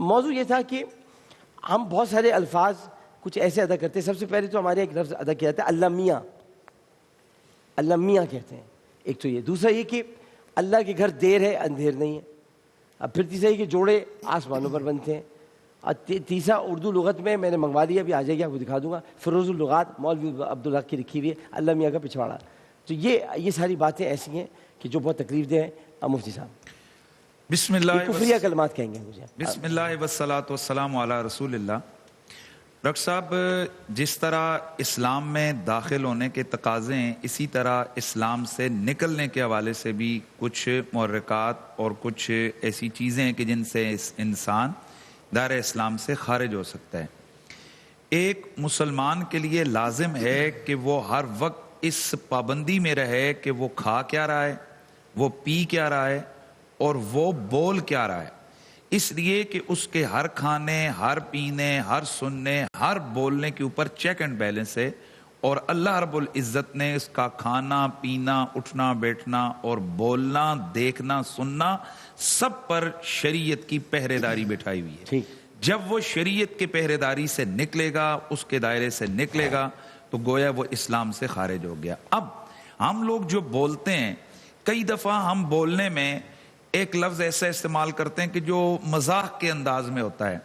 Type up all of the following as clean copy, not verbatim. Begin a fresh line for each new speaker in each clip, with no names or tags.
موضوع یہ تھا کہ ہم بہت سارے الفاظ کچھ ایسے ادا کرتے ہیں. سب سے پہلے تو ہمارے ایک لفظ ادا کیا جاتا ہے اللہ میاں. اللہ میاں کہتے ہیں. ایک تو یہ. دوسرا یہ کہ اللہ کے گھر دیر ہے اندھیر نہیں ہے. اب پھر تیسرا یہ کہ جوڑے آسمانوں پر بنتے ہیں. اور تیسرا اردو لغت میں نے منگوا لیا, ابھی آ جائے گی, آپ کو دکھا دوں گا, فروز اللغات مولوی عبدالحق کی لکھی ہوئی ہے, اللہ میاں کا پچھواڑا. تو یہ ساری باتیں ایسی ہیں کہ جو بہت تکلیف دہ ہیں. مفتی صاحب
بسم اللہ
کفریہ کلمات کہیں گے مجھے.
بسم اللہ والصلاۃ والسلام علی رسول اللہ. ڈاکٹر صاحب, جس طرح اسلام میں داخل ہونے کے تقاضے ہیں, اسی طرح اسلام سے نکلنے کے حوالے سے بھی کچھ محرکات اور کچھ ایسی چیزیں ہیں کہ جن سے انسان دائرہ اسلام سے خارج ہو سکتا ہے. ایک مسلمان کے لیے لازم ہے کہ وہ ہر وقت اس پابندی میں رہے کہ وہ کھا کیا رہا ہے, وہ پی کیا رہا ہے, اور وہ بول کیا رہا ہے. اس لیے کہ اس کے ہر کھانے, ہر پینے, ہر سننے, ہر بولنے کے اوپر چیک اینڈ بیلنس ہے. اور اللہ رب العزت نے اس کا کھانا پینا, اٹھنا بیٹھنا اور بولنا, دیکھنا, سننا سب پر شریعت کی پہرے داری بٹھائی ہوئی ہے. جب وہ شریعت کے پہرے داری سے نکلے گا, اس کے دائرے سے نکلے گا, تو گویا وہ اسلام سے خارج ہو گیا. اب ہم لوگ جو بولتے ہیں, کئی دفعہ ہم بولنے میں ایک لفظ ایسا استعمال کرتے ہیں کہ جو مذاق کے انداز میں ہوتا ہے.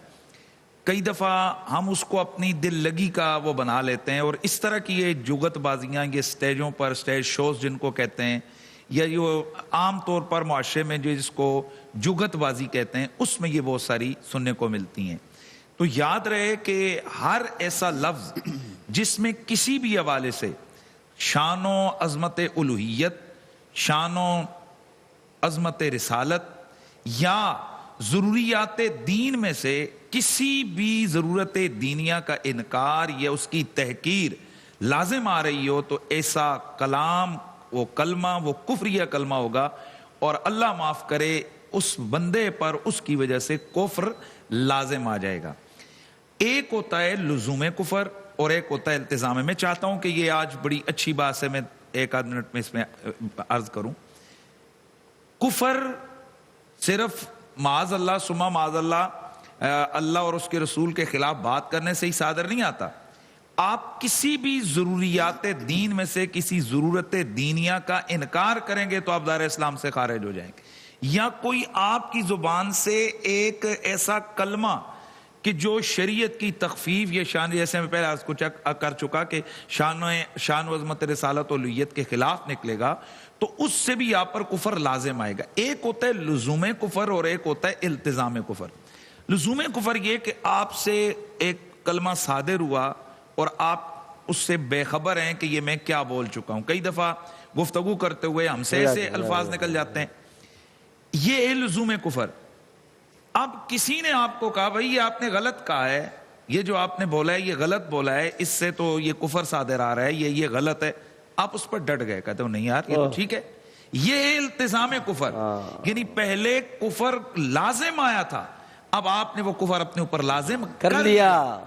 کئی دفعہ ہم اس کو اپنی دل لگی کا وہ بنا لیتے ہیں, اور اس طرح کی یہ جگت بازیاں, یہ سٹیجوں پر, اسٹیج شوز جن کو کہتے ہیں, یا جو عام طور پر معاشرے میں جو جس کو جگت بازی کہتے ہیں, اس میں یہ بہت ساری سننے کو ملتی ہیں. تو یاد رہے کہ ہر ایسا لفظ جس میں کسی بھی حوالے سے شان و عظمت الوہیت, شان و عظمت رسالت یا ضروریات دین میں سے کسی بھی ضرورت دینیہ کا انکار یا اس کی تحقیر لازم آ رہی ہو, تو ایسا کلام, وہ کلمہ, وہ کفریہ کلمہ ہوگا, اور اللہ معاف کرے اس بندے پر اس کی وجہ سے کفر لازم آ جائے گا. ایک ہوتا ہے لزوم کفر اور ایک ہوتا ہے التزام. میں چاہتا ہوں کہ یہ آج بڑی اچھی بات سے میں ایک آدھ منٹ میں اس میں عرض کروں. کفر صرف معاذ اللہ ثم معاذ اللہ, اللہ اور اس کے رسول کے خلاف بات کرنے سے ہی صادر نہیں آتا. آپ کسی بھی ضروریات دین میں سے کسی ضرورت دینیہ کا انکار کریں گے تو آپ دائرہ اسلام سے خارج ہو جائیں گے. یا کوئی آپ کی زبان سے ایک ایسا کلمہ کہ جو شریعت کی تخفیف یا شان, جیسے میں پہلے عرض کر چکا کہ شان و عظمت رسالت و الوہیت کے خلاف نکلے گا, تو اس سے بھی آپ پر کفر لازم آئے گا. ایک ہوتا ہے لزوم کفر اور ایک ہوتا ہے التزام کفر. لزوم کفر یہ کہ آپ سے ایک کلمہ صادر ہوا اور آپ اس سے بے خبر ہیں کہ یہ میں کیا بول چکا ہوں. کئی دفعہ گفتگو کرتے ہوئے ہم سے ایسے الفاظ نکل جاتے ہیں, یہ ہے لزوم کفر. اب کسی نے آپ کو کہا بھائی یہ آپ نے غلط کہا ہے, یہ جو آپ نے بولا ہے یہ غلط بولا ہے, اس سے تو یہ کفر صادر آ رہا ہے, یہ غلط ہے. آپ اس پر ڈٹ گئے, کہتے ہو نہیں یار یہ تو ٹھیک ہے. یہ ہے التزام کفر. یعنی پہلے کفر لازم آیا تھا, اب آپ نے وہ کفر اپنے اوپر لازم کر لیا.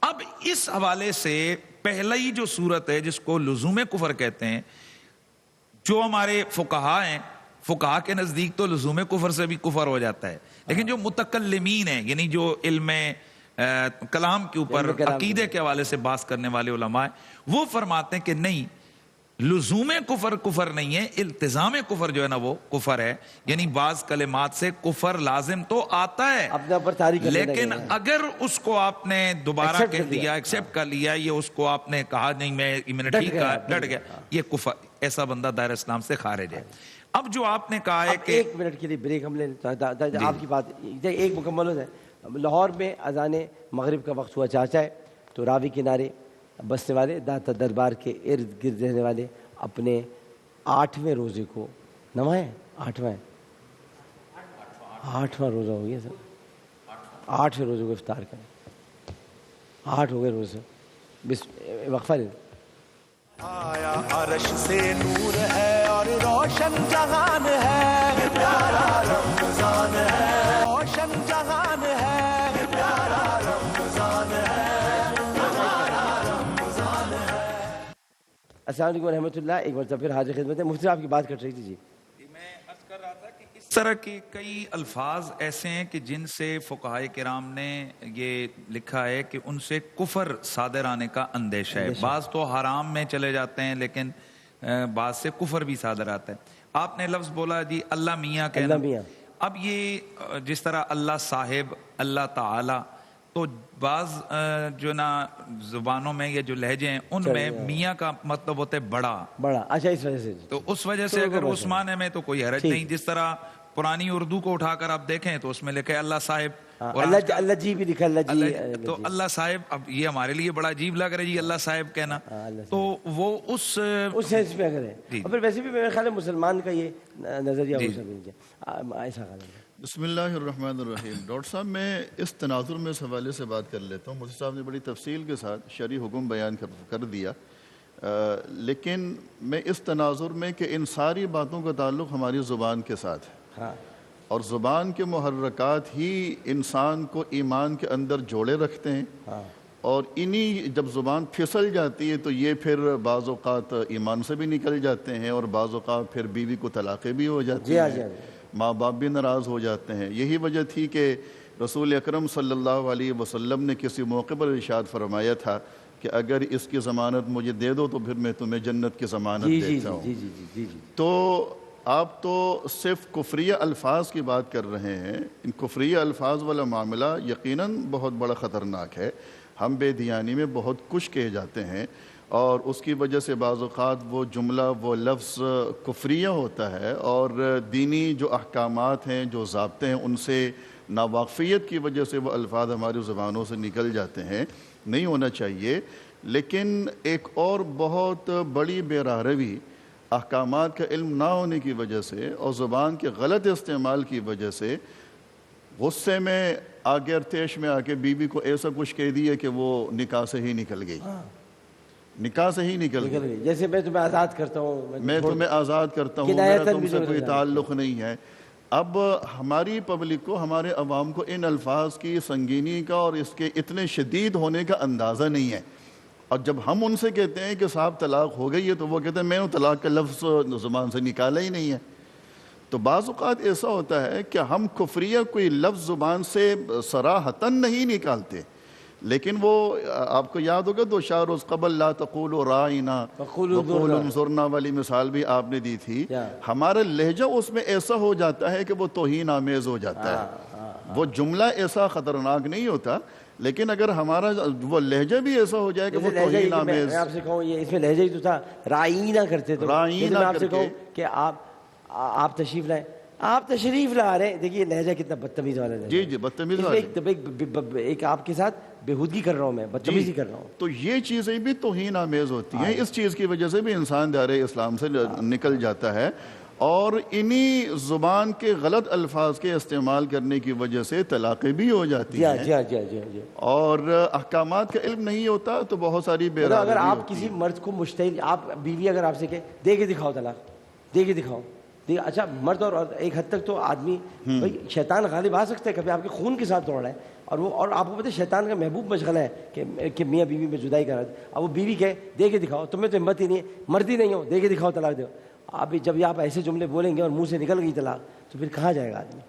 اب اس حوالے سے پہلا ہی جو صورت ہے جس کو لزوم کفر کہتے ہیں, جو ہمارے فقہا ہیں, فقہا کے نزدیک تو لزوم کفر سے بھی کفر ہو جاتا ہے, لیکن جو متکلمین ہیں یعنی جو علم کلام کے اوپر عقیدے کے حوالے سے بحث کرنے والے علماء ہیں, وہ فرماتے ہیں کہ نہیں, لزوم کفر کفر نہیں ہے, التزام کفر جو ہے نا وہ کفر ہے. یعنی بعض کلمات سے کفر لازم تو آتا ہے, لیکن اگر اس کو آپ نے دوبارہ کہہ دیا, ایکسیپٹ کر لیا, یہ اس کو آپ نے کہا نہیں میں نے ٹھیک کہا, ڈٹ گیا, یہ کفر, ایسا بندہ دائرہ اسلام سے خارج ہے. اب جو آپ نے کہا ہے کہ
ایک منٹ کے لیے بریک ہم لیں, آپ کی بات ایک مکمل ہو جائے. لاہور میں اذان مغرب کا وقت ہوا چاچا ہے, تو راوی کنارے بسنے والے داتا دربار کے ارد گرد رہنے والے اپنے 8ویں روزے کو نوائیں. 8واں روزہ ہو گیا سر, 8ویں روزے کو افطار کریں. 8 ہو گئے روزے. وقفہ لیں.
آیا عرش سے نور ہے اور روشن جہان ہے, پیارا رمضان ہے, روشن جہان ہے, پیارا رمضان ہے, ہمارا رمضان ہے.
السلام علیکم ورحمۃ اللہ. ایک مرتبہ پھر حاضر خدمت ہے. مفتی آپ کی بات کر رہی تھی. جی
میں عرض کر رہا تھا کہ اس طرح کے کئی الفاظ ایسے ہیں کہ جن سے فقہائے کرام نے یہ لکھا ہے کہ ان سے کفر صادر آنے کا اندیشہ ہے. بعض تو حرام میں چلے جاتے ہیں لیکن بعض سے کفر بھی صادر آتا ہے. آپ نے لفظ بولا جی اللہ میاں کہنا. اب یہ جس طرح اللہ صاحب، اللہ تعالی، تو بعض جو نا زبانوں میں یہ جو لہجے ہیں ان میں میاں کا مطلب ہوتا ہے بڑا.
اچھا اس وجہ سے
تو اس وجہ سے اگر اس معنی میں تو کوئی حرج نہیں. جس طرح پرانی اردو کو اٹھا کر آپ دیکھیں تو اس میں لکھا ہے اللہ صاحب،
اللہ جی بھی لکھا، اللہ جی.
تو اللہ صاحب اب یہ ہمارے لیے بڑا عجیب لگ رہا ہے جی اللہ صاحب کہنا. تو وہ اس
سینس میں اگر ہے. اور پھر ویسے بھی میرے خیال ہے مسلمان کا یہ نظریہ ہو سکتا ہے. ایسا خیال ہے.
بسم اللہ الرحمن الرحیم. ڈاکٹر صاحب میں اس تناظر میں اس حوالے سے بات کر لیتا ہوں. مفتی صاحب نے بڑی تفصیل کے ساتھ شرعی حکم بیان کر دیا، لیکن میں اس تناظر میں کہ ان ساری باتوں کا تعلق ہماری زبان کے ساتھ ہے، اور زبان کے محرکات ہی انسان کو ایمان کے اندر جوڑے رکھتے ہیں، اور انہی جب زبان پھسل جاتی ہے تو یہ پھر بعض اوقات ایمان سے بھی نکل جاتے ہیں، اور بعض اوقات پھر بیوی کو طلاقیں بھی ہو جاتی ہیں، ماں باپ بھی ناراض ہو جاتے ہیں. یہی وجہ تھی کہ رسول اکرم صلی اللہ علیہ وسلم نے کسی موقع پر ارشاد فرمایا تھا کہ اگر اس کی ضمانت مجھے دے دو تو پھر میں تمہیں جنت کی ضمانت دیتا ہوں. تو آپ تو صرف کفریہ الفاظ کی بات کر رہے ہیں. ان کفریہ الفاظ والا معاملہ یقیناً بہت بڑا خطرناک ہے. ہم بے دھیانی میں بہت کچھ کہے جاتے ہیں، اور اس کی وجہ سے بعض اوقات وہ جملہ، وہ لفظ کفریہ ہوتا ہے، اور دینی جو احکامات ہیں، جو ضابطے ہیں، ان سے ناواقفیت کی وجہ سے وہ الفاظ ہماری زبانوں سے نکل جاتے ہیں. نہیں ہونا چاہیے. لیکن ایک اور بہت بڑی بے راہروی احکامات کا علم نہ ہونے کی وجہ سے اور زبان کے غلط استعمال کی وجہ سے غصے میں آگے ارتیش میں آ کے بیوی کو ایسا کچھ کہہ دیا کہ وہ نکاح سے ہی نکل گئی. نکاح سے ہی نکل گئی.
جیسے میں تمہیں آزاد کرتا ہوں،
میں تمہیں آزاد کرتا ہوں، میرا تم سے کوئی تعلق نہیں ہے. اب ہماری پبلک کو، ہمارے عوام کو ان الفاظ کی سنگینی کا اور اس کے اتنے شدید ہونے کا اندازہ نہیں ہے. اور جب ہم ان سے کہتے ہیں کہ صاحب طلاق ہو گئی ہے تو وہ کہتے ہیں میں نے طلاق کا لفظ زبان سے نکالا ہی نہیں ہے. تو بعض اوقات ایسا ہوتا ہے کہ ہم کفریہ کوئی لفظ زبان سے صراحتاً نہیں نکالتے، لیکن وہ آپ کو یاد ہوگا 2 روز قبل لا تقولوا رائنا وقولوا انظرنا والی مثال بھی آپ نے دی تھی. ہمارا لہجہ اس میں ایسا ہو جاتا ہے کہ وہ توہین آمیز ہو جاتا ہے. وہ جملہ ایسا خطرناک نہیں ہوتا، لیکن اگر ہمارا وہ لہجہ بھی ایسا ہو جائے کہ وہ توہین آمیز.
میں آپ سے کہوں یہ اس میں لہجہ ہی تو تھا، رائنا کرتے تو.
رائنا
میں آپ سے کہوں کہ آپ تشریف لائیں، آپ تشریف لا رہے ہیں، دیکھیے لہجہ کتنا بدتمیز والا ہے.
جی بدتمیز والا.
ایک آپ کے ساتھ بےہودگی کر رہا ہوں، میں بدتمیزی کر رہا ہوں.
تو یہ چیزیں بھی توہین آمیز ہوتی ہیں. اس چیز کی وجہ سے بھی انسان دائرۂ اسلام سے نکل جاتا ہے، اور انہی زبان کے غلط الفاظ کے استعمال کرنے کی وجہ سے طلاقیں بھی ہو جاتی ہیں. اور احکامات کا علم نہیں ہوتا تو بہت ساری بے راہی.
اگر آپ کسی مرد کو مشتعل، آپ بیوی اگر آپ سے کہے دے کے دکھاؤ طلاق، دے کے دکھاؤ. اچھا مرد اور ایک حد تک تو آدمی، بھائی شیطان غالب آ سکتا ہے، کبھی آپ کے خون کے ساتھ دوڑ رہا ہے، اور آپ کو پتہ ہے شیطان کا محبوب مشغلہ ہے کہ میاں بیوی میں جدائی کرا دے. اب وہ بیوی کہے دے کے دکھاؤ، تمہیں تو ہمت ہی نہیں ہے، مرد ہی نہیں ہو، دے کے دکھاؤ طلاق دو. اب جب آپ ایسے جملے بولیں گے اور منہ سے نکل گئی طلاق تو پھر کہاں جائے گا آدمی.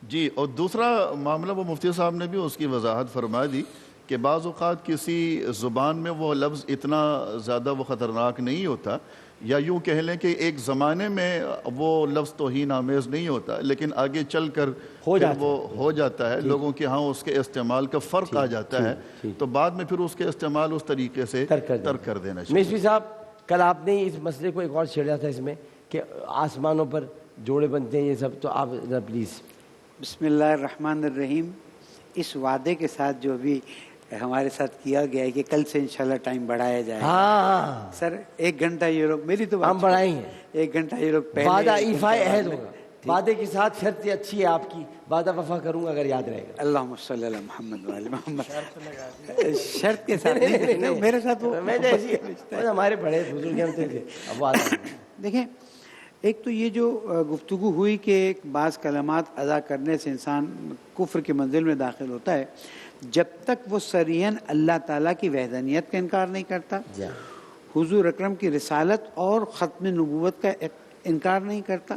جی. اور دوسرا معاملہ وہ مفتی صاحب نے بھی اس کی وضاحت فرما دی کہ بعض اوقات کسی زبان میں وہ لفظ اتنا زیادہ وہ خطرناک نہیں ہوتا، یا یوں کہہ لیں کہ ایک زمانے میں وہ لفظ توہین آمیز نہیں ہوتا، لیکن آگے چل کر وہ ہو جاتا ہے، لوگوں کے ہاں اس کے استعمال کا فرق آ جاتا ہے، تو بعد میں پھر اس کے استعمال اس طریقے سے ترک کر دینا چاہیے.
مصری صاحب کل آپ نے اس مسئلے کو ایک اور چھیڑا تھا اس میں کہ آسمانوں پر جوڑے بنتے ہیں یہ سب، تو آپ پلیز.
بسم اللہ الرحمن الرحیم. اس وعدے کے ساتھ جو بھی ہمارے ساتھ کیا گیا ہے کہ کل سے انشاءاللہ ٹائم بڑھایا جائے گا. سر 1 گھنٹہ یہ لوگ، میری تو
ہم بڑھائیں گے
1 گھنٹہ یہ لوگ پہلے
وعدہ ایفائے عہد ہوگا. وعدے کے ساتھ شرط اچھی ہے آپ کی، وعدہ وفا کروں گا اگر یاد رہے گا.
اللہم صلی علی محمد وعلی محمد. شرط کے ساتھ نہیں، میرے ساتھ
ہمارے بڑے بزرگ ہیں.
دیکھیں، ایک تو یہ جو گفتگو ہوئی کہ بعض کلمات ادا کرنے سے انسان کفر کی منزل میں داخل ہوتا ہے، جب تک وہ صریحاً اللہ تعالیٰ کی وحدانیت کا انکار نہیں کرتا، حضور اکرم کی رسالت اور ختم نبوت کا انکار نہیں کرتا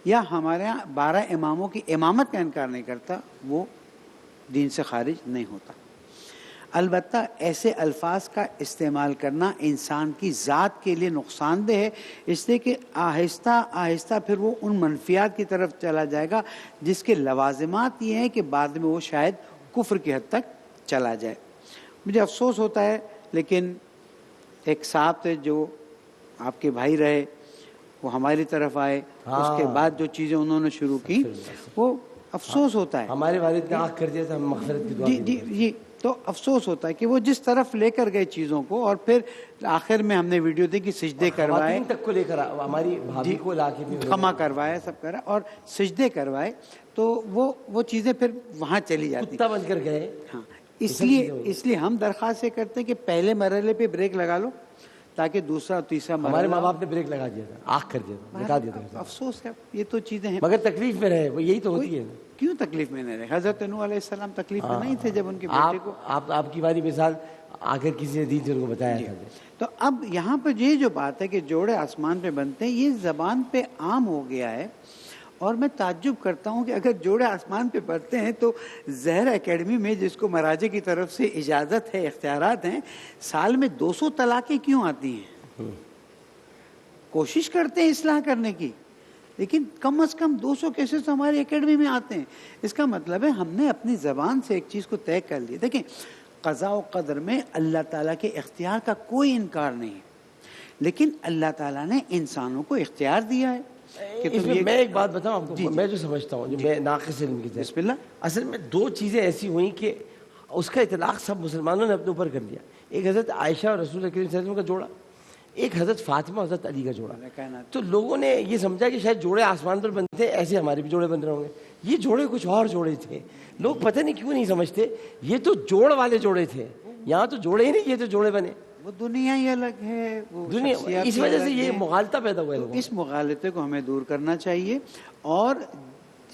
یا ہمارے ہاں 12 اماموں کی امامت کا انکار نہیں کرتا وہ دین سے خارج نہیں ہوتا۔ البتہ ایسے الفاظ کا استعمال کرنا انسان کی ذات کے لیے نقصان دہ ہے، اس لیے کہ آہستہ آہستہ پھر وہ ان منفیات کی طرف چلا جائے گا جس کے لوازمات یہ ہیں کہ بعد میں وہ شاید کفر کی حد تک چلا جائے۔ مجھے افسوس ہوتا ہے لیکن ایک صاحب تھے جو آپ کے بھائی رہے، وہ ہماری طرف آئے، اس کے بعد جو چیزیں انہوں نے شروع کی وہ افسوس ہوتا ہے۔
ہمارے والد نے آنکھ کر دیا تھا، ہم مغفرت کی دعا
جی تو افسوس ہوتا ہے کہ وہ جس طرف لے کر گئے چیزوں کو، اور پھر آخر میں ہم نے ویڈیو دی کہ سجدے کروائے،
خواتین تک کو لے کر ہماری بھابھی کو لا کے بھی
خما کروایا، سب کرا اور سجدے کروائے، تو وہ چیزیں پھر وہاں چلی جاتی
کتا بن کر گئے۔
ہاں، اس لیے ہم درخواست یہ کرتے ہیں کہ پہلے مرحلے پہ بریک لگا لو تاکہ دوسرا اور تیسرا
ہمارے
مرحلہ۔
ماں باپ نے بریک لگا دیا تھا، آنکھ کر دیا تھا، بتا دیا تھا،
افسوس ہے، یہ تو چیزیں ہیں،
مگر تکلیف میں رہے، وہ یہی تو ہوتی ہے۔
کیوں تکلیف میں نہیں رہے؟ حضرت نوح علیہ السلام تکلیف میں نہیں تھے جب ان کے بیٹے کو
آپ کی والی مثال آخر کسی نے دی تھی، ان کو بتایا تھا۔
تو اب یہاں پہ یہ جو بات ہے کہ جوڑے آسمان پہ بنتے ہیں، یہ زبان پہ عام ہو گیا ہے، اور میں تعجب کرتا ہوں کہ اگر جوڑے آسمان پہ بنتے ہیں تو زہر اکیڈمی میں جس کو مراجع کی طرف سے اجازت ہے، اختیارات ہیں، سال میں 200 طلاقیں کیوں آتی ہیں؟ کوشش کرتے ہیں اصلاح کرنے کی، لیکن کم از کم 200 کیسز ہماری اکیڈمی میں آتے ہیں۔ اس کا مطلب ہے ہم نے اپنی زبان سے ایک چیز کو طے کر لیا۔ دیکھیں، قضاء و قدر میں اللہ تعالیٰ کے اختیار کا کوئی انکار نہیں ہے، لیکن اللہ تعالیٰ نے انسانوں کو اختیار دیا ہے کہ
اس میں میں ایک بات بتاؤں آپ کو، میں جو سمجھتا ہوں، جو میں ناقص علم کی
بسم اللہ،
اصل میں 2 چیزیں ایسی ہوئیں کہ اس کا اطلاق سب مسلمانوں نے اپنے اوپر کر لیا۔ ایک حضرت عائشہ اور رسول کریم صلی اللہ علیہ وسلم کا جوڑا، ایک حضرت فاطمہ حضرت علی کا جوڑا۔ تو لوگوں نے یہ سمجھا کہ شاید جوڑے آسمان پر بنتے ہیں، ایسے ہمارے بھی جوڑے بن رہے ہوں گے۔ یہ جوڑے کچھ اور جوڑے تھے، لوگ پتہ نہیں کیوں نہیں سمجھتے، یہ تو جوڑ والے جوڑے تھے، یہاں تو جوڑے ہی نہیں، یہ تو جوڑے بنے۔
وہ دنیا ہی الگ ہے، وہ
دنیا، اس وجہ سے یہ مغالطہ پیدا ہوا ہے لوگوں۔
اس مغالطے کو ہمیں دور کرنا چاہیے۔ اور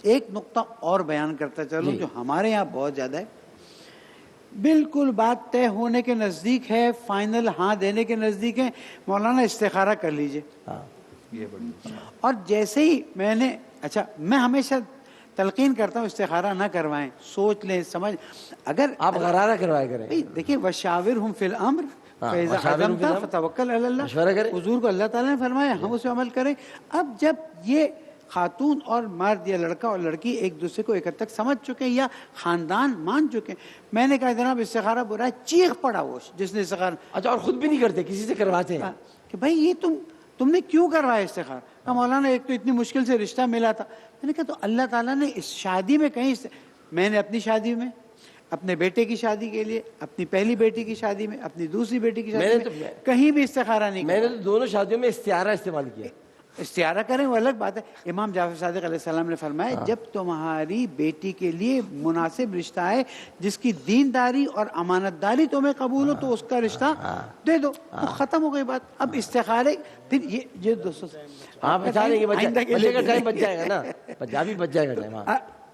ایک نقطہ اور بیان کرتا چلوں جو ہمارے یہاں بہت زیادہ ہے، بالکل بات طے ہونے کے نزدیک ہے، فائنل ہاں دینے کے نزدیک ہے، مولانا استخارہ کر لیجئے۔ اور جیسے ہی میں ہمیشہ تلقین کرتا ہوں استخارہ نہ کروائیں، سوچ لیں، سمجھ، اگر
آپ غرارہ کروایا کریں۔
دیکھیں وَشَاوِرْهُمْ فِي الْأَمْرِ فَإِذَا عَزَمْتَ فَتَوَكَّلْ عَلَى اللَّهِ، حضور کو اللہ تعالیٰ نے فرمایا ہم اس پہ عمل کریں۔ اب جب یہ خاتون اور مرد یا لڑکا اور لڑکی ایک دوسرے کو ایک حد تک سمجھ چکے ہیں یا خاندان مان چکے ہیں، میں نے کہا جناب استخارہ برا ہے، چیخ پڑا وہ جس نے استخارہ،
اچھا، اور خود بھی نہیں کرتے، کسی سے کرواتے ہیں
کہ بھائی یہ تم نے کیوں کروایا استخارہ؟ کہا مولانا ایک تو اتنی مشکل سے رشتہ ملا تھا۔ میں نے کہا تو اللہ تعالیٰ نے اس شادی میں کہیں، میں نے اپنی شادی میں، اپنے بیٹے کی شادی کے لیے، اپنی پہلی بیٹی کی شادی میں، اپنی دوسری بیٹی کی شادی میں کہیں بھی استخارہ نہیں کیا۔
میں نے تو دونوں شادیوں میں استعارہ استعمال کیا۔
استعارہ کریں وہ الگ بات ہے۔ امام جعفر صادق علیہ السلام نے فرمایا جب تمہاری بیٹی کے لیے مناسب رشتہ ہے جس کی دینداری اور امانت داری تمہیں قبول ہو تو اس کا رشتہ دے دو، تو ختم ہو گئی بات۔ اب استخارے پھر یہ دوستوں
آپ بتا دیں گے بچے کا ٹائم بچ جائے گا نا، پنجابی بچ جائے گا ٹائم۔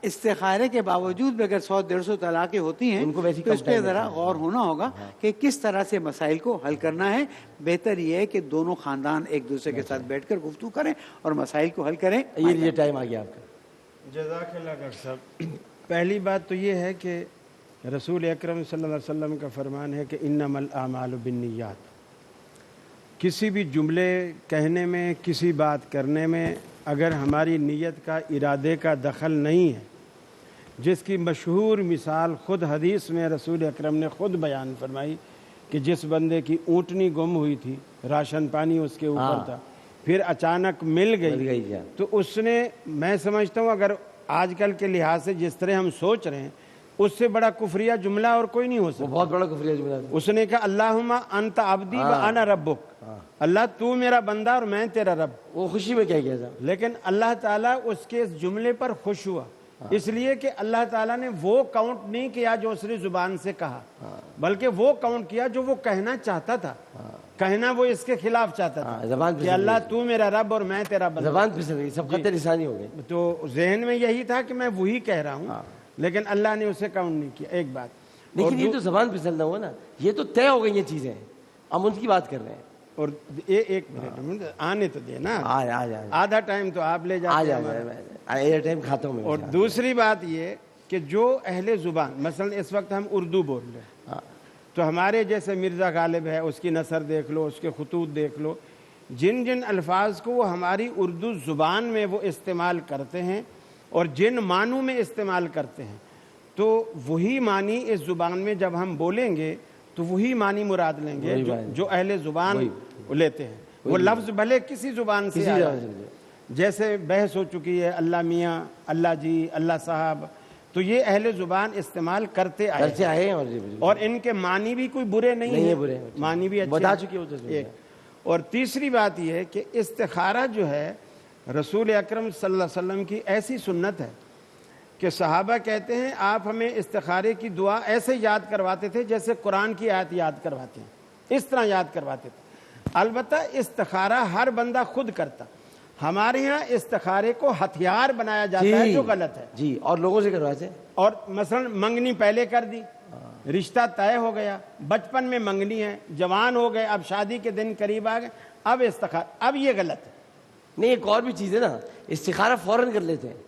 استخارے کے باوجود بھی اگر 100-150 طلاقیں ہوتی ہیں تو اس پہ ذرا غور ہونا ہوگا کہ کس طرح سے مسائل کو حل کرنا ہے۔ بہتر یہ ہے کہ دونوں خاندان ایک دوسرے کے ساتھ بیٹھ کر گفتگو کریں اور مسائل کو حل کریں۔
یہ ٹائم آ گیا آپ کا۔
جزاک اللہ ڈاکٹر صاحب۔ پہلی بات تو یہ ہے کہ رسول اکرم صلی اللہ علیہ وسلم کا فرمان ہے کہ انما الاعمال بالنیات، کسی بھی جملے کہنے میں، کسی بات کرنے میں اگر ہماری نیت کا، ارادے کا دخل نہیں ہے، جس کی مشہور مثال خود حدیث میں رسول اکرم نے خود بیان فرمائی کہ جس بندے کی اونٹنی گم ہوئی تھی، راشن پانی اس کے اوپر تھا، پھر اچانک مل گئی، تو اس نے، میں سمجھتا ہوں اگر آج کل کے لحاظ سے جس طرح ہم سوچ رہے ہیں، اس سے بڑا کفریہ جملہ اور کوئی نہیں ہو سکتا۔
بہت بڑا کفریہ جملہ تھا۔
اس نے کہا اللہم انت عبدی و انا ربک، اللہ تو میرا بندہ اور میں تیرا رب۔
وہ خوشی میں کہہ گیا تھا،
لیکن اللہ تعالیٰ اس کے اس جملے پر خوش ہوا، اس لیے کہ اللہ تعالیٰ نے وہ کاؤنٹ نہیں کیا جو اس نے زبان سے کہا، بلکہ وہ کاؤنٹ کیا جو وہ کہنا چاہتا تھا۔ کہنا وہ اس کے خلاف چاہتا تھا کہ اللہ تو میرا رب اور میں تیرا بندہ،
زبان پھسل گئی، سبقت لسانی ہو گئی۔
تو ذہن میں یہی تھا کہ میں وہی کہہ رہا ہوں، لیکن اللہ نے اسے کاؤنٹ نہیں کیا۔ ایک بات،
لیکن یہ تو زبان پھسلنا ہوا نا، یہ تو طے ہو گئی یہ چیزیں، ہم ان کی بات کر رہے ہیں۔
اور ایک منٹ آنے تو دینا،
آج
آدھا ٹائم تو آپ لے جاتے ہیں
ایئر ٹائم کھاتا ہوں میں.
اور دوسری بات یہ کہ جو اہل زبان، مثلا اس وقت ہم اردو بول رہے ہیں تو ہمارے جیسے مرزا غالب ہے، اس کی نثر دیکھ لو، اس کے خطوط دیکھ لو، جن جن الفاظ کو وہ ہماری اردو زبان میں وہ استعمال کرتے ہیں اور جن معنوں میں استعمال کرتے ہیں، تو وہی معنی اس زبان میں جب ہم بولیں گے تو وہی معنی مراد لیں گے جو اہل زبان لیتے ہیں. وہ لفظ بھلے کسی زبان سے آیا، جیسے بحث ہو چکی ہے اللہ میاں، اللہ جی، اللہ صاحب، تو یہ اہل زبان استعمال کرتے آئے ہیں اور ان کے معنی بھی کوئی برے نہیں ہیں، معنی بھی اچھے
بتا چکی ہوتے.
اور تیسری بات یہ ہے کہ استخارہ جو ہے رسول اکرم صلی اللہ علیہ وسلم کی ایسی سنت ہے کہ صحابہ کہتے ہیں آپ ہمیں استخارے کی دعا ایسے یاد کرواتے تھے جیسے قرآن کی آیت یاد کرواتے ہیں، اس طرح یاد کرواتے تھے. البتہ استخارہ ہر بندہ خود کرتا، ہمارے ہاں استخارے کو ہتھیار بنایا جاتا ہے جو غلط ہے
جی، اور لوگوں سے کرواتے ہیں. اور
مثلا منگنی پہلے کر دی، رشتہ طے ہو گیا، بچپن میں منگنی ہے، جوان ہو گئے، اب شادی کے دن قریب آ گئے، اب استخارہ، اب یہ غلط ہے.
نہیں، ایک اور بھی چیز ہے نا، استخارہ فوراً کر لیتے ہیں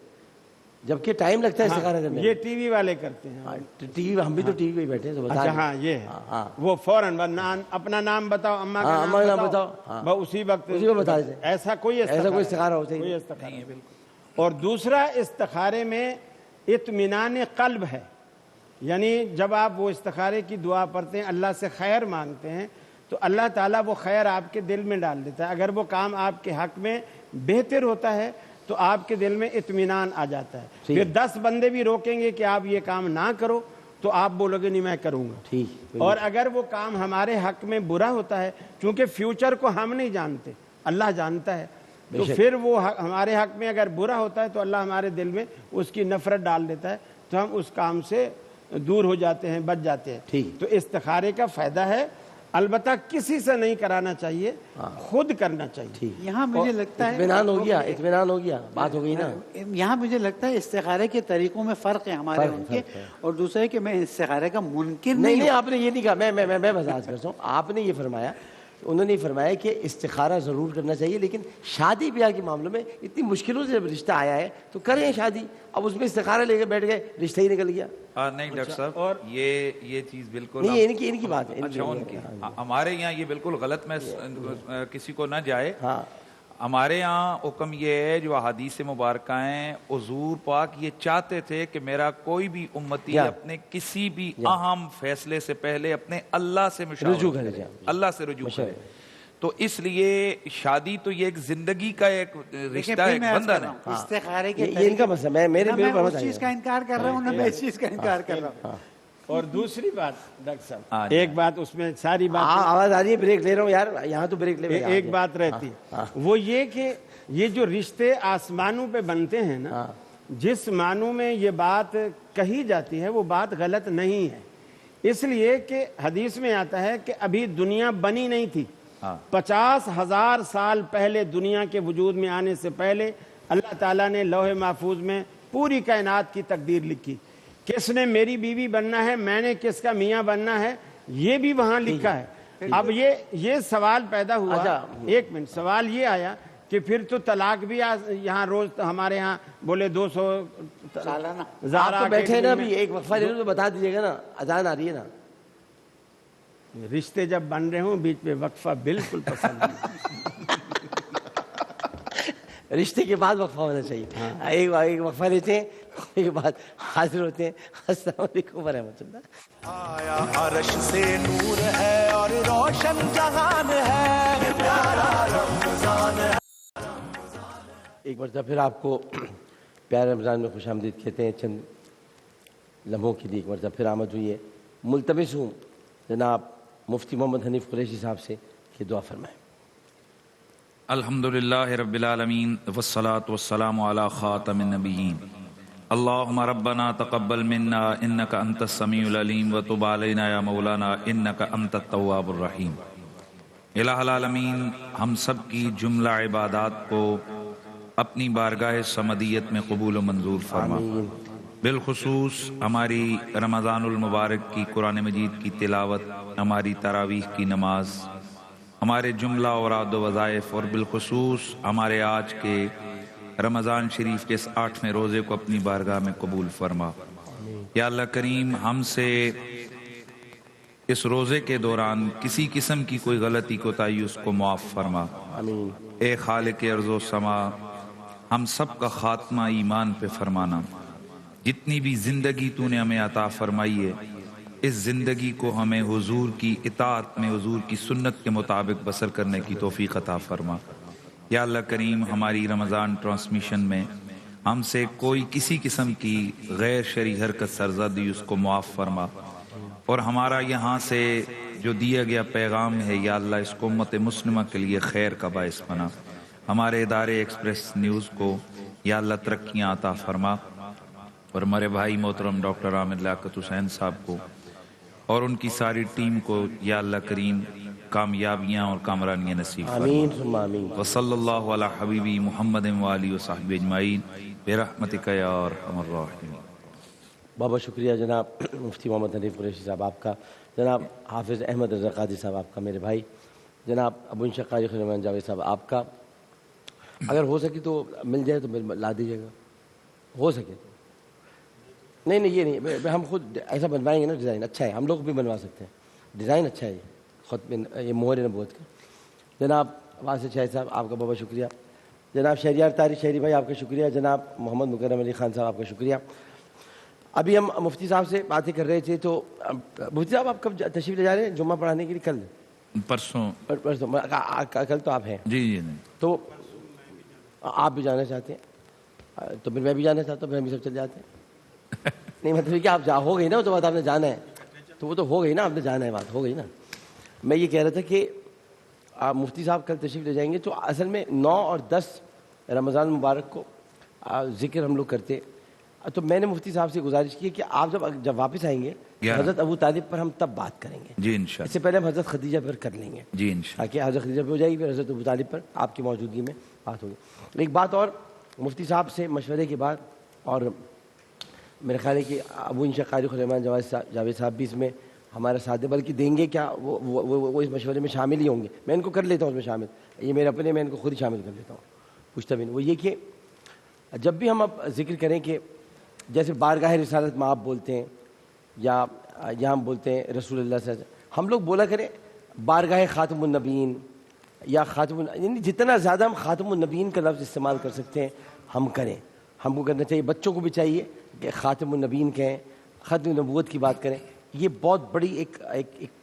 جبکہ ٹائم لگتا ہے استخارہ کرنے میں.
یہ ٹی وی والے کرتے ہیں،
ٹی وی، ہم بھی تو ٹی وی پہ ہی بیٹھے ہیں تو بتا.
ہاں یہ ہے، وہ فوراً اپنا نام بتاؤ، اماں کا نام بتاؤ، اسی وقت
بتا دیتے.
ایسا کوئی
استخارہ ہوتا ہی
نہیں. اور دوسرا استخارے میں اطمینان قلب ہے، یعنی جب آپ وہ استخارے کی دعا پڑھتے ہیں، اللہ سے خیر مانگتے ہیں، تو اللہ تعالیٰ وہ خیر آپ کے دل میں ڈال دیتا ہے. اگر وہ کام آپ کے حق میں بہتر ہوتا ہے تو آپ کے دل میں اطمینان آ جاتا ہے. پھر 10 بندے بھی روکیں گے کہ آپ یہ کام نہ کرو تو آپ بولو گے نہیں میں کروں گا. اور اگر وہ کام ہمارے حق میں برا ہوتا ہے، چونکہ فیوچر کو ہم نہیں جانتے، اللہ جانتا ہے، تو پھر وہ ہمارے حق میں اگر برا ہوتا ہے تو اللہ ہمارے دل میں اس کی نفرت ڈال دیتا ہے، تو ہم اس کام سے دور ہو جاتے ہیں، بچ جاتے ہیں. تو استخارے کا فائدہ ہے، البتہ کسی سے نہیں کرانا چاہیے، خود کرنا چاہیے.
یہاں مجھے لگتا ہے
اطمینان ہو گیا، بات ہو گئی نا.
یہاں مجھے لگتا ہے استخارے کے طریقوں میں فرق ہے ہمارے ان کے، اور دوسرا ہے کہ میں استخارے کا منکر
نہیں. آپ نے یہ نہیں کہا، میں وضاحت کرتا ہوں. آپ نے یہ فرمایا، انہوں نے فرمایا کہ استخارہ ضرور کرنا چاہیے، لیکن شادی بیاہ کے معاملوں میں اتنی مشکلوں سے جب رشتہ آیا ہے تو کریں شادی. اب اس میں استخارہ لے کے بیٹھ گئے، رشتہ ہی نکل گیا.
نہیں ڈاکٹر صاحب، اور یہ چیز بالکل
نہیں، ان کی بات ہے.
اچھا، ان کی، ہمارے یہاں یہ بالکل غلط، میں کسی کو نہ جائے. ہمارے یہاں حکم یہ ہے، جو احادیث مبارکہ ہیں، حضور پاک یہ چاہتے تھے کہ میرا کوئی بھی امتی اپنے کسی بھی اہم فیصلے سے پہلے اپنے اللہ سے رجوع کرے، اللہ سے رجوع کرے. تو اس لیے شادی تو یہ ایک زندگی کا ایک رشتہ، ایک بندھن ہے.
استخارے کے
یہ ان کا مسئلہ ہے، میں
اس چیز کا انکار کر رہا ہوں، نہ میں اس چیز کا انکار کر رہا ہوں.
اور دوسری بات ڈاکٹر صاحب، ایک بات اس میں ساری بات
آواز آ رہی ہے، بریک لے رہا ہوں یار، یہاں تو بریک لے.
ایک بات رہتی ہے، وہ یہ کہ یہ جو رشتے آسمانوں پہ بنتے ہیں نا، جس معنوں میں یہ بات کہی جاتی ہے وہ بات غلط نہیں ہے. اس لیے کہ حدیث میں آتا ہے کہ ابھی دنیا بنی نہیں تھی، 50,000 سال پہلے دنیا کے وجود میں آنے سے پہلے اللہ تعالیٰ نے لوح محفوظ میں پوری کائنات کی تقدیر لکھی. کس نے میری بیوی بننا ہے، میں نے کس کا میاں بننا ہے، یہ بھی وہاں لکھا ہے. اب یہ سوال پیدا ہوا، ایک منٹ، سوال یہ آیا کہ پھر تو طلاق بھی یہاں روز ہمارے ہاں بولے 200
سالانہ بیٹھے نا. بھی ایک وقفہ لے لو تو بتا دیجیے گا نا، اذان آ رہی ہے نا.
رشتے جب بن رہے ہوں بیچ میں وقفہ بالکل پسند نہیں.
رشتے کے بعد وقفہ ہونا چاہیے. ایک وقفہ لیتے ہیں، ایک بعد حاضر ہوتے ہیں. السلام علیکم ورحمۃ اللہ.
آیا عرش سے نور ہے اور روشن جہان ہے، پیارا رمضان ہے.
ایک مرتبہ پھر آپ کو پیارے رمضان میں خوش آمدید کہتے ہیں. چند لمحوں کے لیے ایک مرتبہ پھر آمد ہوئی ہے. ملتمس ہوں جناب مفتی محمد حنیف قریشی صاحب سے کہ دعا فرمائیں.
الحمدللہ رب العالمین والصلاة والسلام علی خاتم النبیین. اللہم ربنا تقبل منا انکا انت السمیع العلیم وتب علینا یا مولانا انکا انت التواب الرحیم. الہ العالمین ہم سب کی جملہ عبادات کو اپنی بارگاہ صمدیت میں قبول و منظور فرما. بالخصوص ہماری رمضان المبارک کی قرآن مجید کی تلاوت، ہماری تراویح کی نماز، ہمارے جملہ اوراد و وظائف اور بالخصوص ہمارے آج کے رمضان شریف کے اس 8ویں روزے کو اپنی بارگاہ میں قبول فرما۔ یا اللہ کریم، ہم سے اس روزے کے دوران کسی قسم کی کوئی غلطی کوتاہی اس کو معاف فرما۔ اے خالق ارض و سما، ہم سب کا خاتمہ ایمان پہ فرمانا۔ جتنی بھی زندگی تو نے ہمیں عطا فرمائی ہے، اس زندگی کو ہمیں حضور کی اطاعت میں، حضور کی سنت کے مطابق بسر کرنے کی توفیق عطا فرما۔ یا اللہ کریم، ہماری رمضان ٹرانسمیشن میں ہم سے کوئی کسی قسم کی غیر شرعی حرکت سرزدی اس کو معاف فرما، اور ہمارا یہاں سے جو دیا گیا پیغام ہے یا اللہ اس کو امت مسلمہ کے لیے خیر کا باعث بنا۔ ہمارے ادارے ایکسپریس نیوز کو یا اللہ ترقیاں عطا فرما، اور ہمارے بھائی محترم ڈاکٹر عامر لیاقت حسین صاحب کو اور ان کی ساری ٹیم کو یا اللہ کریم کامیابیاں اور کامرانیاں نصیب فرما۔ وصلی اللہ علی حبیبی محمد وآلہ وصحبہ اجمعین برحمتک یا ارحم الراحمین۔
بہت شکریہ جناب مفتی محمد حنیف قریشی صاحب آپ کا، جناب حافظ احمد رضا قادری صاحب آپ کا میرے بھائی، جناب ابو انشا قاری خلیمان جاوید صاحب آپ کا۔ اگر ہو سکے تو مل جائے تو لا دیجیے گا، ہو سکے تو۔ نہیں یہ نہیں، ہم خود ایسا بنوائیں گے نا، ڈیزائن اچھا ہے، ہم لوگ بھی بنوا سکتے ہیں، ڈیزائن اچھا ہے خود یہ مہر نبوت کا۔ جناب واسط شاہد صاحب آپ کا بہت شکریہ، جناب شہریار طارق شہری بھائی آپ کا شکریہ، جناب محمد مکرم علی خان صاحب آپ کا شکریہ۔ ابھی ہم مفتی صاحب سے باتیں کر رہے تھے، تو مفتی صاحب آپ کب تشریف لے جا رہے ہیں جمعہ پڑھانے کے لیے؟ کل
پرسوں
کل تو آپ ہیں
جی
تو آپ بھی جانا چاہتے ہیں تو پھر میں بھی جانا چاہتا ہوں، پھر ہم بھی سب چل جاتے ہیں۔ نہیں مطلب کہ آپ ہو گئی نا وہ تو بات، آپ نے جانا ہے تو وہ تو ہو گئی نا، آپ نے جانا ہے، بات ہو گئی نا۔ میں یہ کہہ رہا تھا کہ آپ مفتی صاحب کل تشریف لے جائیں گے، تو اصل میں 9 اور 10 رمضان مبارک کو ذکر ہم لوگ کرتے، تو میں نے مفتی صاحب سے گزارش کی کہ آپ جب واپس آئیں گے حضرت ابو طالب پر ہم تب بات کریں گے
جی انشاءاللہ۔
اس سے پہلے ہم حضرت خدیجہ پر کر لیں گے
جی انشاءاللہ،
تاکہ حضرت خدیجہ پہ ہو جائے گی، پھر حضرت ابو طالب پر آپ کی موجودگی میں بات ہوگی۔ ایک بات اور، مفتی صاحب سے مشورے کے بعد، اور میرے خیال ہے کہ ابو انشا قاری خلیمان جاوید صاحب بھی اس میں ہمارا ساتھ دیں، بلکہ دیں گے کیا، وہ اس مشورے میں شامل ہی ہوں گے، میں ان کو کر لیتا ہوں اس میں شامل، یہ میرے اپنے، میں ان کو خود ہی شامل کر لیتا ہوں، پوچھتا بھی نہیں۔ وہ یہ کہ جب بھی ہم اب ذکر کریں کہ جیسے بارگاہ رسالت میں آپ بولتے ہیں، یا ہم بولتے ہیں رسول اللہ صلی اللہ علیہ وسلم، ہم لوگ بولا کریں بارگاہ خاتم النبیین یا یعنی جتنا زیادہ ہم خاتم النبیین کا لفظ استعمال کر سکتے ہیں ہم کریں، ہم کو کرنا چاہیے، بچوں کو بھی چاہیے کہ خاتم النبیین کہیں، ختم نبوت کی بات کریں۔ یہ بہت بڑی ایک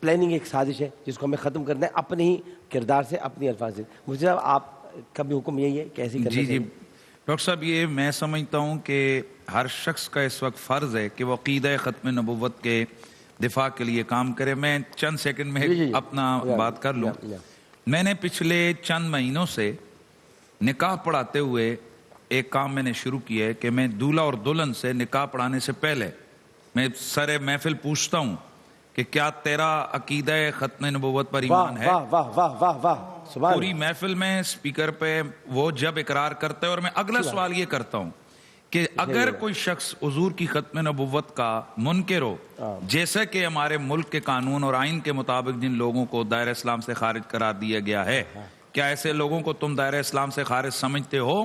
پلاننگ، ایک سازش ہے جس کو ہمیں ختم کرنا ہے اپنے ہی کردار سے، اپنی الفاظ سے۔ مجھے صاحب آپ کا بھی حکم یہی ہے کہ ایسے کرنا چاہیے؟
جی ڈاکٹر صاحب، یہ میں سمجھتا ہوں کہ ہر شخص کا اس وقت فرض ہے کہ وہ عقیدہ ختم نبوت کے دفاع کے لیے کام کرے۔ میں چند سیکنڈ میں اپنا بات کر لوں۔ میں نے پچھلے چند مہینوں سے نکاح پڑھاتے ہوئے ایک کام میں نے شروع کیا ہے کہ میں دولہا اور دلہن سے نکاح پڑھانے سے پہلے میں سر محفل پوچھتا ہوں کہ کیا تیرا عقیدہ ختم نبوت پر ایمان ہے؟ پوری محفل میں اسپیکر پہ وہ جب اقرار کرتا ہے، اور میں اگلا سوال یہ کرتا ہوں کہ اگر کوئی شخص حضور کی ختم نبوت کا منکر ہو، جیسا کہ ہمارے ملک کے قانون اور آئین کے مطابق جن لوگوں کو دائرہ اسلام سے خارج قرار دیا گیا ہے، کیا ایسے لوگوں کو تم دائرہ اسلام سے خارج سمجھتے ہو؟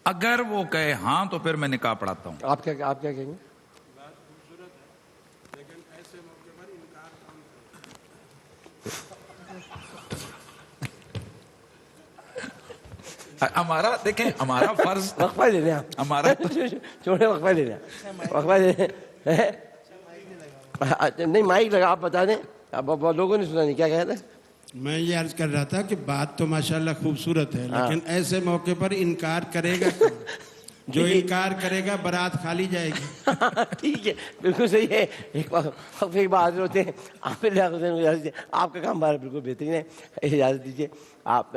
اگر وہ کہے ہاں تو پھر میں نکاح پڑھاتا ہوں۔
آپ کیا کہیں گے؟
ہمارا دیکھیں، ہمارا فرض
وقفہ لے لیں آپ،
ہمارا
چھوڑے وقفہ لے لیں، وقفہ لے لیں۔ نہیں مائک لگا، آپ بتا دیں، لوگوں نے سنا نہیں کیا کہا تھا۔
میں یہ عرض کر رہا تھا کہ بات تو ماشاءاللہ خوبصورت ہے، لیکن ایسے موقع پر انکار کرے گا کون؟ جو انکار کرے گا برات کھالی جائے گی۔
ٹھیک ہے، بالکل صحیح ہے۔ ایک وقفے کے بعد حاضر ہوتے ہیں، آپ کا کام بارہ بالکل بہترین ہے، اجازت دیجیے آپ۔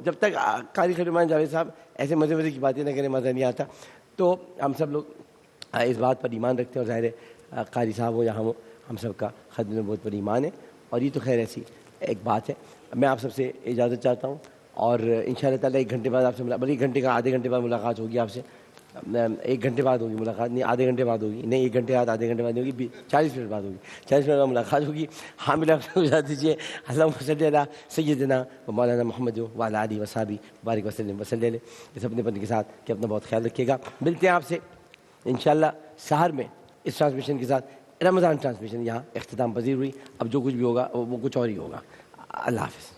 جب تک قاری خلیمان جاوید صاحب ایسے مزے کی باتیں نہ کریں، مزہ نہیں آتا۔ تو ہم سب لوگ اس بات پر ایمان رکھتے ہیں، اور ظاہر ہے قاری صاحب ہو یا ہم سب کا ختم نبوت پر ایمان ہے، اور یہ تو خیر ایسی ایک بات ہے۔ میں آپ سب سے اجازت چاہتا ہوں، اور انشاءاللہ تعالیٰ 1 گھنٹے بعد آپ سے بلکہ 1 گھنٹے کا آدھے گھنٹے بعد ملاقات ہوگی آپ سے۔ 1 گھنٹے بعد ہوگی ملاقات, نہیں آدھے گھنٹے بعد ہوگی, نہیں 1 گھنٹے بعد, آدھے گھنٹے بعد ہوگی, 40 منٹ بعد ہوگی, 40 منٹ بعد ملاقات ہوگی. حاملہ گزار دیجیے اللہم صلی علی سیدنا و مولانا محمد وعلی آلہ وصحبہ بارک وسلم وسلم. اس اپنے بندے کے ساتھ کہ اپنا بہت خیال رکھیے گا. ملتے ہیں آپ سے انشاءاللہ سحر میں اس ٹرانسمیشن کے ساتھ. رمضان ٹرانسمیشن یہاں اختتام پذیر ہوئی. اب جو کچھ بھی ہوگا وہ کچھ اور ہی ہوگا. اللہ حافظ.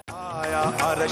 آیا عرش